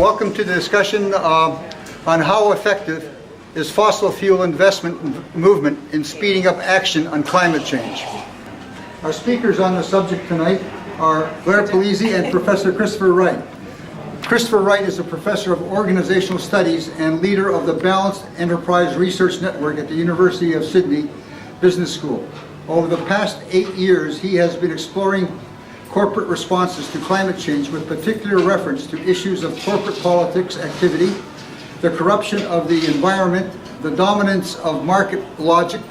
Welcome to the discussion on how effective is fossil fuel investment movement in speeding up action on climate change. Our speakers on the subject tonight are Blair Palese and Professor Christopher Wright. Christopher Wright is a professor of organizational studies and leader of the Balanced Enterprise Research Network at the University of Sydney Business School. Over the past 8 years, he has been exploring corporate responses to climate change with particular reference to issues of corporate politics activity, the corruption of the environment, the dominance of market logic,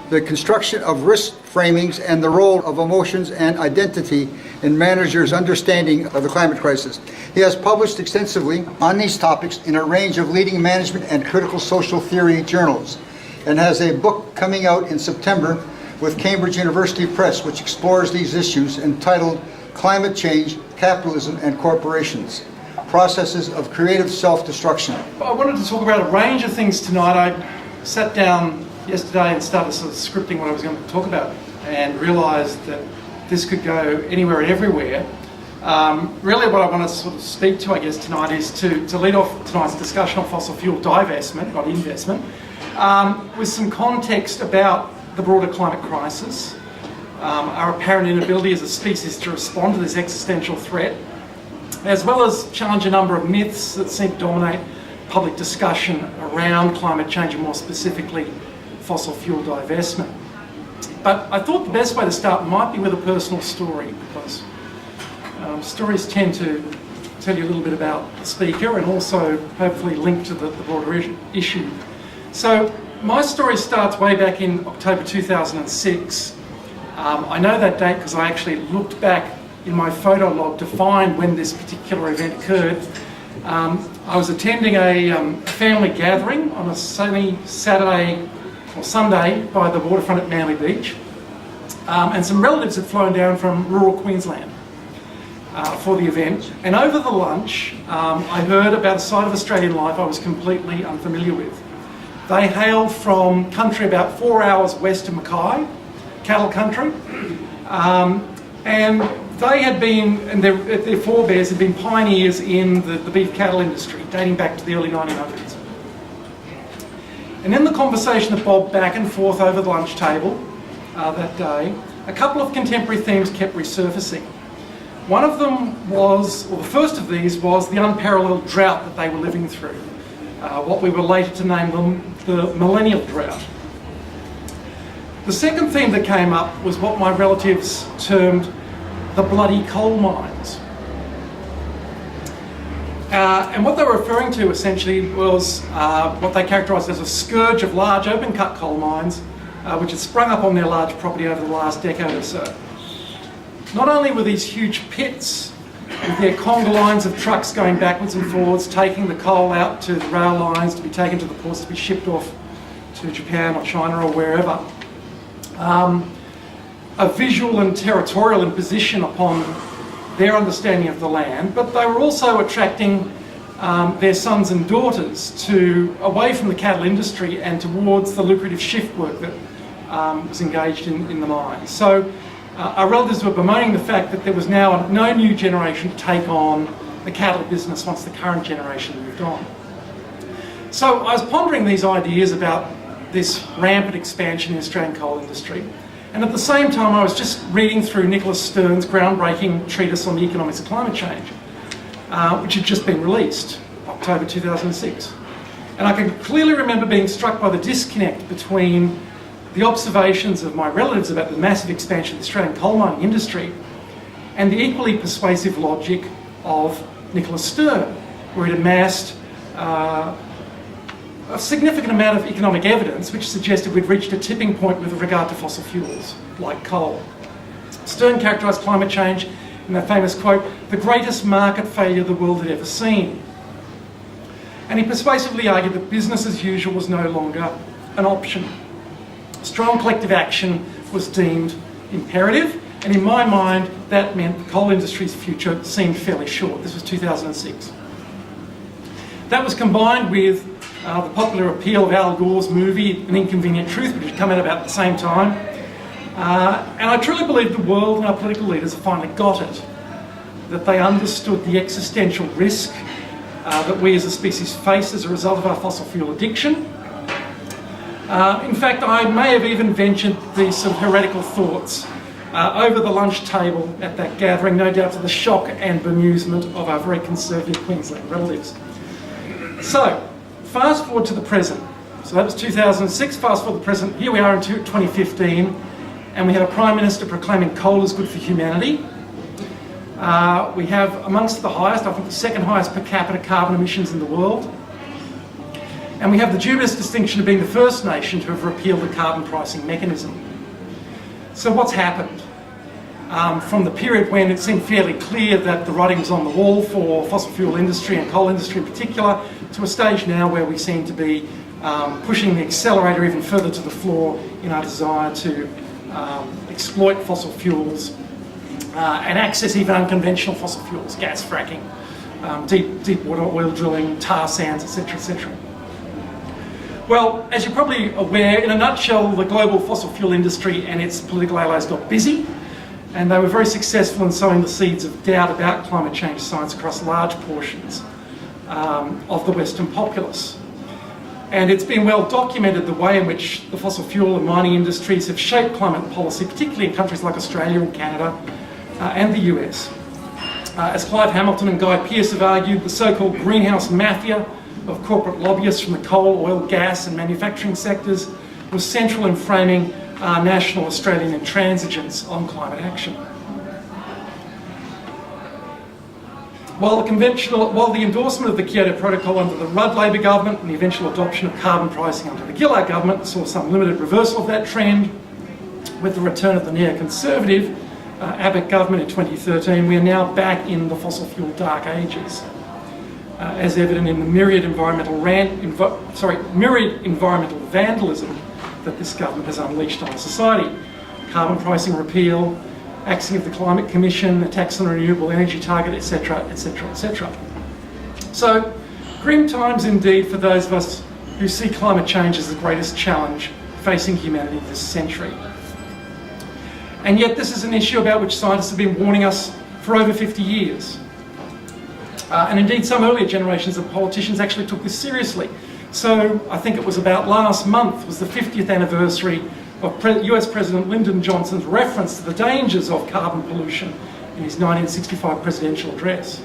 the construction of risk framings, and the role of emotions and identity in managers' understanding of the climate crisis. He has published extensively on these topics in a range of leading management and critical social theory journals, and has a book coming out in September with Cambridge University Press, which explores these issues, entitled Climate Change, Capitalism and Corporations, Processes of Creative Self-Destruction. I wanted to talk about a range of things tonight. I sat down yesterday and started sort of scripting what I was going to talk about and realised that this could go anywhere and everywhere. Really what I want to sort of speak to, I guess, tonight is to lead off tonight's discussion on fossil fuel divestment, not investment, with some context about the broader climate crisis, our apparent inability as a species to respond to this existential threat, as well as challenge a number of myths that seem to dominate public discussion around climate change and more specifically fossil fuel divestment. But I thought the best way to start might be with a personal story, because stories tend to tell you a little bit about the speaker and also hopefully link to the broader issue. So my story starts way back in October 2006. I know that date because I actually looked back in my photo log to find when this particular event occurred. I was attending a family gathering on a sunny Saturday or Sunday by the waterfront at Manly Beach, and some relatives had flown down from rural Queensland for the event. And over the lunch, I heard about a side of Australian life I was completely unfamiliar with. They hailed from country about 4 hours west of Mackay, cattle country, and they had been, and their forebears had been pioneers in the beef cattle industry, dating back to the early 1900s. And in the conversation that bobbed back and forth over the lunch table that day, a couple of contemporary themes kept resurfacing. One of them was, or the first of these was the unparalleled drought that they were living through. What we were later to name the millennial drought. The second theme that came up was what my relatives termed the bloody coal mines. And what they were referring to essentially was what they characterised as a scourge of large open cut coal mines which had sprung up on their large property over the last decade or so. Not only were these huge pits with their conga lines of trucks going backwards and forwards, taking the coal out to the rail lines to be taken to the ports to be shipped off to Japan or China or wherever. A visual and territorial imposition upon their understanding of the land, but they were also attracting their sons and daughters away from the cattle industry and towards the lucrative shift work that was engaged in the mines. So our relatives were bemoaning the fact that there was now no new generation to take on the cattle business once the current generation moved on. So I was pondering these ideas about this rampant expansion in the Australian coal industry, and at the same time I was just reading through Nicholas Stern's groundbreaking treatise on the economics of climate change, which had just been released, October 2006. And I can clearly remember being struck by the disconnect between the observations of my relatives about the massive expansion of the Australian coal mining industry and the equally persuasive logic of Nicholas Stern, where it amassed a significant amount of economic evidence which suggested we'd reached a tipping point with regard to fossil fuels, like coal. Stern characterised climate change in that famous quote, "the greatest market failure the world had ever seen." And he persuasively argued that business as usual was no longer an option. Strong collective action was deemed imperative, and in my mind that meant the coal industry's future seemed fairly short. This was 2006. That was combined with the popular appeal of Al Gore's movie An Inconvenient Truth, which had come out about the same time. And I truly believe the world and our political leaders have finally got it, that they understood the existential risk that we as a species face as a result of our fossil fuel addiction. In fact, I may have even ventured these sort of heretical thoughts over the lunch table at that gathering, no doubt to the shock and bemusement of our very conservative Queensland relatives. So, fast forward to the present. So that was 2006, fast forward to the present. Here we are in 2015, and we have a Prime Minister proclaiming coal is good for humanity. We have amongst the highest, I think the second highest per capita carbon emissions in the world. And we have the dubious distinction of being the first nation to have repealed the carbon pricing mechanism. So what's happened? From the period when it seemed fairly clear that the writing was on the wall for fossil fuel industry and coal industry in particular, to a stage now where we seem to be pushing the accelerator even further to the floor in our desire to exploit fossil fuels and access even unconventional fossil fuels, gas fracking, deep water oil drilling, tar sands, etc., etc. Well, as you're probably aware, in a nutshell, the global fossil fuel industry and its political allies got busy, and they were very successful in sowing the seeds of doubt about climate change science across large portions of the Western populace. And it's been well documented the way in which the fossil fuel and mining industries have shaped climate policy, particularly in countries like Australia and Canada and the US. As Clive Hamilton and Guy Pearce have argued, the so-called greenhouse mafia of corporate lobbyists from the coal, oil, gas and manufacturing sectors was central in framing national Australian intransigence on climate action. While the endorsement of the Kyoto Protocol under the Rudd Labor government and the eventual adoption of carbon pricing under the Gillard government saw some limited reversal of that trend, with the return of the neoconservative Abbott government in 2013, we are now back in the fossil fuel dark ages, as evident in the myriad environmental vandalism that this government has unleashed on society. Carbon pricing repeal, axing of the Climate Commission, attacks on a renewable energy target, etc., etc., etc. So, grim times indeed for those of us who see climate change as the greatest challenge facing humanity this century. And yet this is an issue about which scientists have been warning us for over 50 years. And indeed some earlier generations of politicians actually took this seriously. So I think it was about last month was the 50th anniversary of US President Lyndon Johnson's reference to the dangers of carbon pollution in his 1965 presidential address.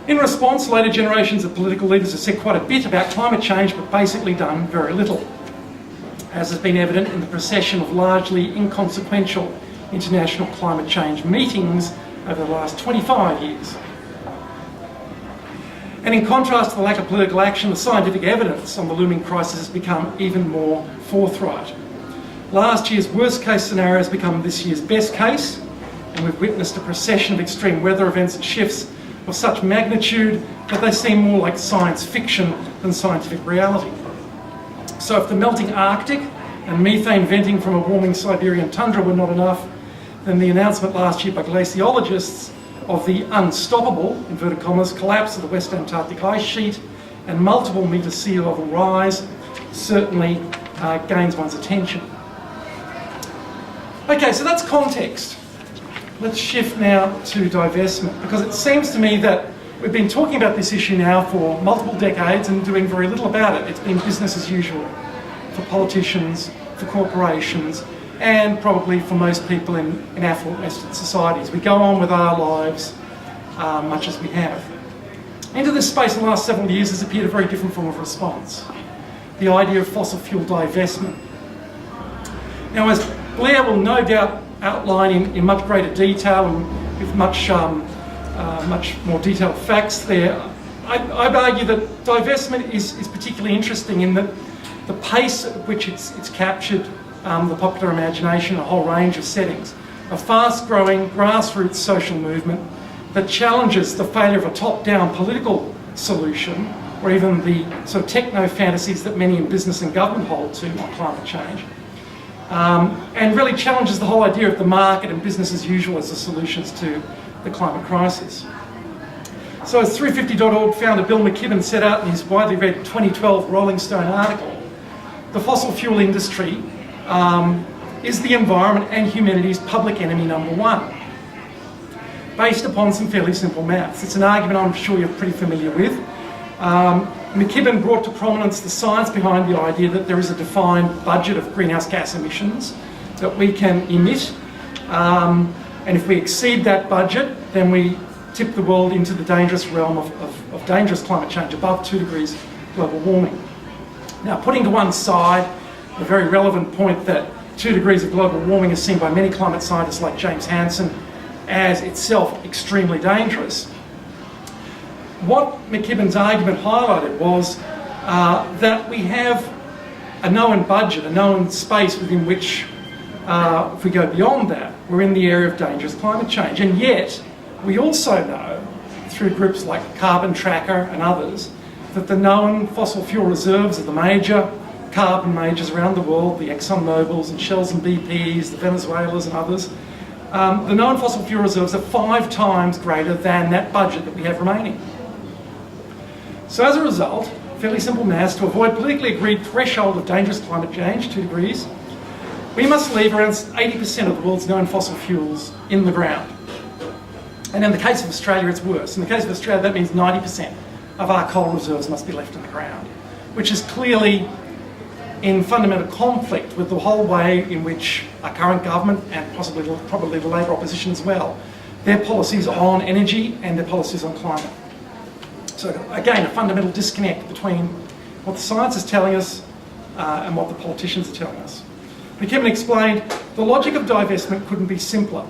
In response, later generations of political leaders have said quite a bit about climate change, but basically done very little, as has been evident in the procession of largely inconsequential international climate change meetings over the last 25 years. And in contrast to the lack of political action, the scientific evidence on the looming crisis has become even more forthright. Last year's worst case scenario has become this year's best case, and we've witnessed a procession of extreme weather events and shifts of such magnitude that they seem more like science fiction than scientific reality. So if the melting Arctic and methane venting from a warming Siberian tundra were not enough, then the announcement last year by glaciologists of the unstoppable, inverted commas, collapse of the West Antarctic ice sheet and multiple metre sea level rise certainly gains one's attention. Okay, so that's context. Let's shift now to divestment, because it seems to me that we've been talking about this issue now for multiple decades and doing very little about it. It's been business as usual for politicians, for corporations, and probably for most people in affluent Western societies. We go on with our lives much as we have. Into this space in the last several years has appeared a very different form of response. The idea of fossil fuel divestment. Now, as Blair will no doubt outline in much greater detail and with much more detailed facts there, I'd argue that divestment is particularly interesting in that the pace at which it's captured the popular imagination in a whole range of settings. A fast-growing grassroots social movement that challenges the failure of a top-down political solution, or even the sort of techno-fantasies that many in business and government hold to on climate change, and really challenges the whole idea of the market and business as usual as the solutions to the climate crisis. So as 350.org founder Bill McKibben set out in his widely read 2012 Rolling Stone article, the fossil fuel industry is the environment and humanity's public enemy number one. based upon some fairly simple maths. It's an argument I'm sure you're pretty familiar with. McKibben brought to prominence the science behind the idea that there is a defined budget of greenhouse gas emissions that we can emit, and if we exceed that budget, then we tip the world into the dangerous realm of dangerous climate change above 2 degrees global warming. Now, putting to one side the very relevant point that 2 degrees of global warming is seen by many climate scientists like James Hansen as itself extremely dangerous, what McKibben's argument highlighted was that we have a known budget, a known space within which, if we go beyond that, we're in the area of dangerous climate change. And yet, we also know, through groups like Carbon Tracker and others, that the known fossil fuel reserves of the major carbon majors around the world, the Exxon Mobils and Shells and BPs, the Venezuelas and others, the known fossil fuel reserves are 5 times greater than that budget that we have remaining. So as a result, fairly simple maths, to avoid politically agreed threshold of dangerous climate change, 2 degrees, we must leave around 80% of the world's known fossil fuels in the ground. And in the case of Australia, it's worse. In the case of Australia, that means 90% of our coal reserves must be left in the ground, which is clearly in fundamental conflict with the whole way in which our current government, and probably the Labor opposition as well, their policies on energy and their policies on climate. So again, a fundamental disconnect between what the science is telling us and what the politicians are telling us. McKibben explained, the logic of divestment couldn't be simpler.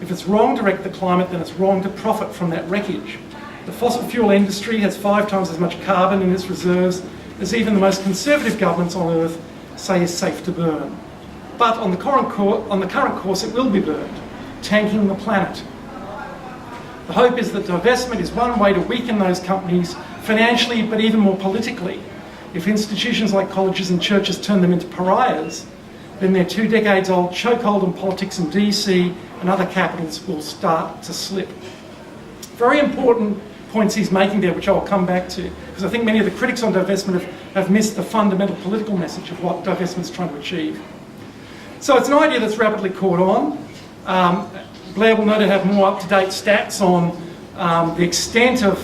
If it's wrong to wreck the climate, then it's wrong to profit from that wreckage. The fossil fuel industry has 5 times as much carbon in its reserves as even the most conservative governments on earth say is safe to burn. But on the current course, it will be burned, tanking the planet. The hope is that divestment is one way to weaken those companies financially, but even more politically. If institutions like colleges and churches turn them into pariahs, then their 2 decades old chokehold on politics in DC and other capitals will start to slip. Very important points he's making there, which I'll come back to, because I think many of the critics on divestment have missed the fundamental political message of what divestment's trying to achieve. So it's an idea that's rapidly caught on. Blair will no doubt have more up-to-date stats on the extent of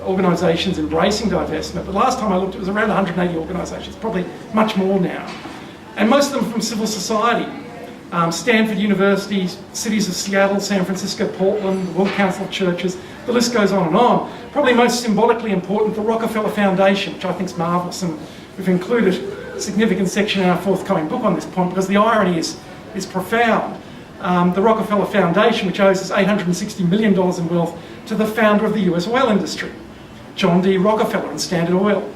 organisations embracing divestment, but last time I looked it was around 180 organisations, probably much more now. And most of them from civil society. Stanford University, cities of Seattle, San Francisco, Portland, the World Council of Churches, the list goes on and on. Probably most symbolically important, the Rockefeller Foundation, which I think is marvellous, and we've included a significant section in our forthcoming book on this point because the irony is profound. The Rockefeller Foundation, which owes us $860 million in wealth to the founder of the US oil industry, John D. Rockefeller and Standard Oil.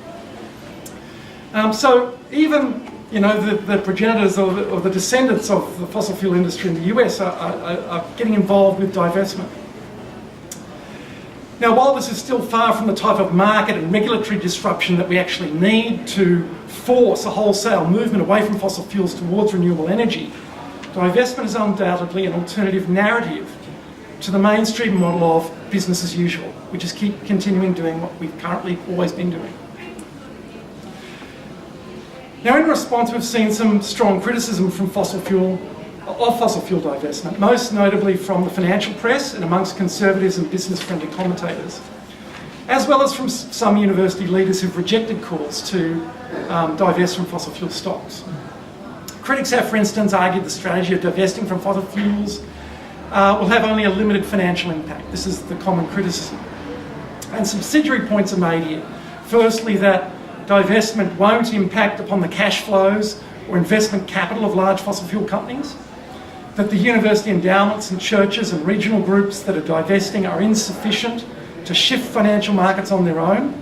So even the progenitors or the descendants of the fossil fuel industry in the US are getting involved with divestment. Now, while this is still far from the type of market and regulatory disruption that we actually need to force a wholesale movement away from fossil fuels towards renewable energy, divestment is undoubtedly an alternative narrative to the mainstream model of business as usual, which is keep continuing doing what we've currently always been doing. Now, in response, we've seen some strong criticism from fossil fuel divestment, most notably from the financial press and amongst conservatives and business-friendly commentators, as well as from some university leaders who've rejected calls to divest from fossil fuel stocks. Critics have, for instance, argued the strategy of divesting from fossil fuels will have only a limited financial impact. This is the common criticism. And subsidiary points are made here. Firstly, that divestment won't impact upon the cash flows or investment capital of large fossil fuel companies, that the university endowments and churches and regional groups that are divesting are insufficient to shift financial markets on their own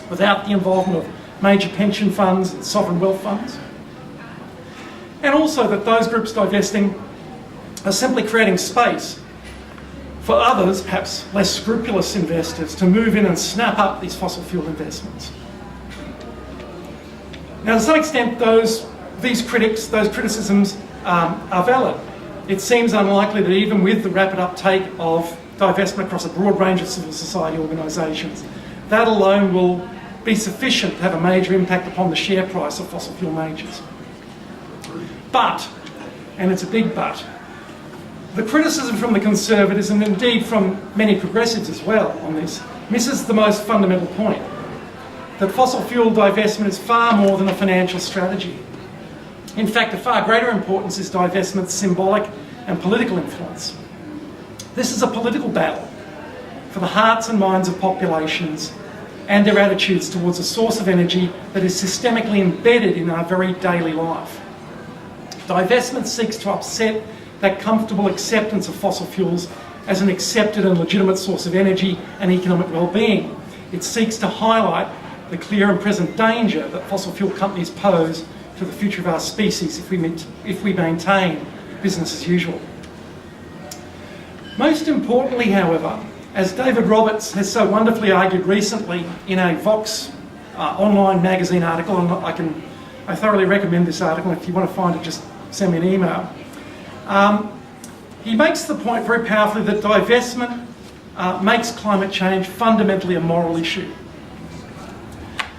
without the involvement of major pension funds and sovereign wealth funds, and also that those groups divesting are simply creating space for others, perhaps less scrupulous investors, to move in and snap up these fossil fuel investments. Now, to some extent, those criticisms are valid. It seems unlikely that even with the rapid uptake of divestment across a broad range of civil society organisations, that alone will be sufficient to have a major impact upon the share price of fossil fuel majors. But, and it's a big but, The criticism from the Conservatives, and indeed from many progressives as well on this, misses the most fundamental point, that fossil fuel divestment is far more than a financial strategy. In fact, of far greater importance is divestment's symbolic and political influence. This is a political battle for the hearts and minds of populations and their attitudes towards a source of energy that is systemically embedded in our very daily life. Divestment seeks to upset that comfortable acceptance of fossil fuels as an accepted and legitimate source of energy and economic well-being. It seeks to highlight the clear and present danger that fossil fuel companies pose to the future of our species if we maintain business as usual. Most importantly, however, as David Roberts has so wonderfully argued recently in a Vox online magazine article, and I thoroughly recommend this article. If you want to find it, just send me an email. He makes the point very powerfully that divestment makes climate change fundamentally a moral issue.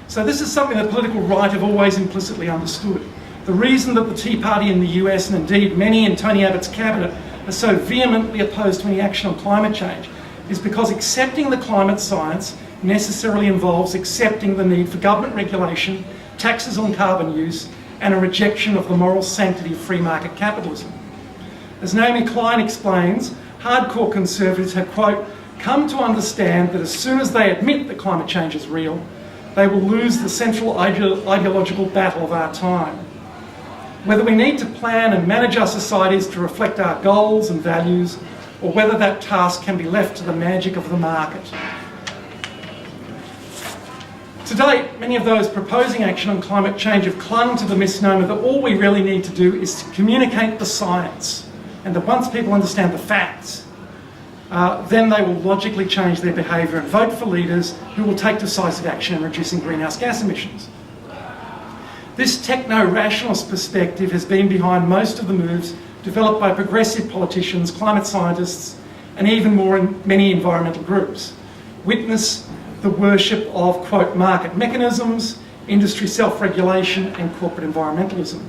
So this is something that the political right have always implicitly understood. The reason that the Tea Party in the US, and indeed many in Tony Abbott's cabinet, are so vehemently opposed to any action on climate change is because accepting the climate science necessarily involves accepting the need for government regulation, taxes on carbon use, and a rejection of the moral sanctity of free market capitalism. As Naomi Klein explains, hardcore conservatives have, quote, come to understand that as soon as they admit that climate change is real, they will lose the central ideological battle of our time. Whether we need to plan and manage our societies to reflect our goals and values, or whether that task can be left to the magic of the market. To date, many of those proposing action on climate change have clung to the misnomer that all we really need to do is to communicate the science, and that once people understand the facts, then they will logically change their behaviour and vote for leaders who will take decisive action in reducing greenhouse gas emissions. This techno-rationalist perspective has been behind most of the moves developed by progressive politicians, climate scientists, and even more in many environmental groups. Witness the worship of, quote, market mechanisms, industry self-regulation, and corporate environmentalism.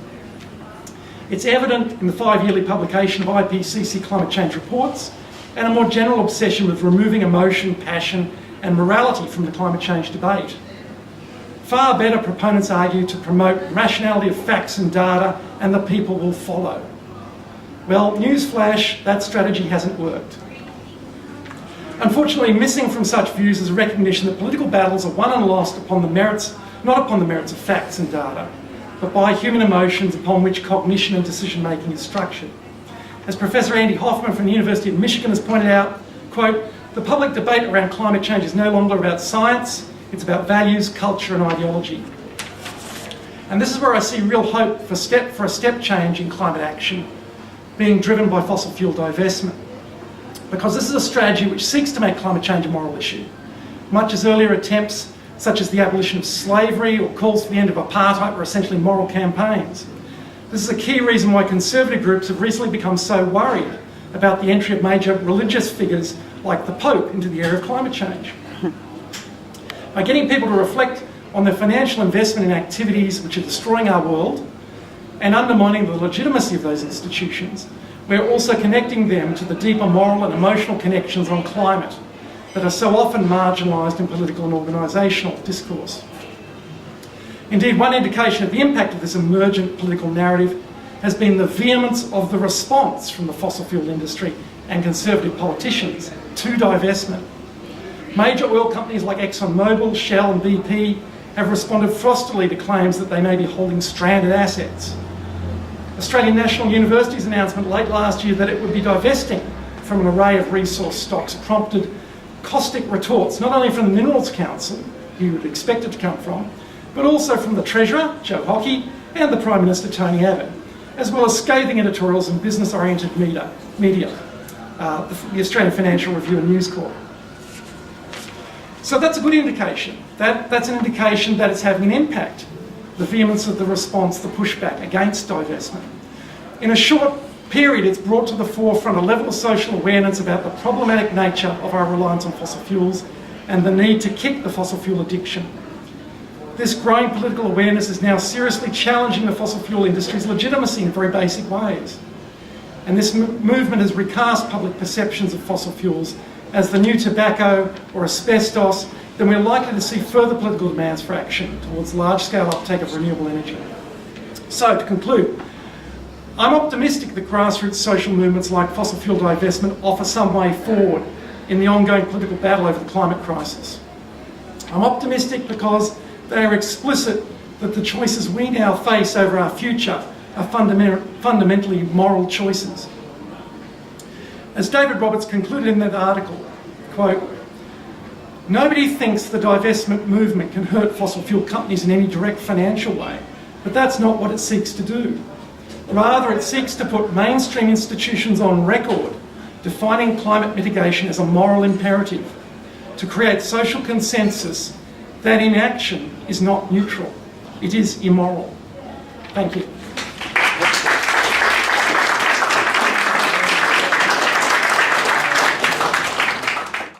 It's evident in the 5-yearly publication of IPCC climate change reports and a more general obsession with removing emotion, passion, and morality from the climate change debate. Far better, proponents argue, to promote rationality of facts and data, and the people will follow. Well, newsflash, that strategy hasn't worked. Unfortunately, missing from such views is a recognition that political battles are won and lost upon the merits, not upon the merits of facts and data, but by human emotions upon which cognition and decision-making is structured. As Professor Andy Hoffman from the University of Michigan has pointed out, quote, the public debate around climate change is no longer about science, it's about values, culture, and ideology. And this is where I see real hope for a step change in climate action being driven by fossil fuel divestment. Because this is a strategy which seeks to make climate change a moral issue, much as earlier attempts such as the abolition of slavery or calls for the end of apartheid were essentially moral campaigns. This is a key reason why conservative groups have recently become so worried about the entry of major religious figures like the Pope into the area of climate change. By getting people to reflect on their financial investment in activities which are destroying our world and undermining the legitimacy of those institutions, we're also connecting them to the deeper moral and emotional connections on climate that are so often marginalised in political and organisational discourse. Indeed, one indication of the impact of this emergent political narrative has been the vehemence of the response from the fossil fuel industry and conservative politicians to divestment. Major oil companies like ExxonMobil, Shell and BP have responded frostily to claims that they may be holding stranded assets. Australian National University's announcement late last year that it would be divesting from an array of resource stocks prompted caustic retorts, not only from the Minerals Council, who you would expect it to come from, but also from the Treasurer, Joe Hockey, and the Prime Minister, Tony Abbott, as well as scathing editorials in business-oriented media, the Australian Financial Review and News Corp. So that's a good indication. That's an indication that it's having an impact, the vehemence of the response, the pushback against divestment. In a short period, it's brought to the forefront a level of social awareness about the problematic nature of our reliance on fossil fuels and the need to kick the fossil fuel addiction. This growing political awareness is now seriously challenging the fossil fuel industry's legitimacy in very basic ways. and this movement has recast public perceptions of fossil fuels as the new tobacco or asbestos, then we're likely to see further political demands for action towards large-scale uptake of renewable energy. So, to conclude, I'm optimistic that grassroots social movements like fossil fuel divestment offer some way forward in the ongoing political battle over the climate crisis. I'm optimistic because they are explicit that the choices we now face over our future are fundamentally moral choices. As David Roberts concluded in that article, quote, "Nobody thinks the divestment movement can hurt fossil fuel companies in any direct financial way, but that's not what it seeks to do. Rather, it seeks to put mainstream institutions on record, defining climate mitigation as a moral imperative, to create social consensus that inaction is not neutral, it is immoral." Thank you.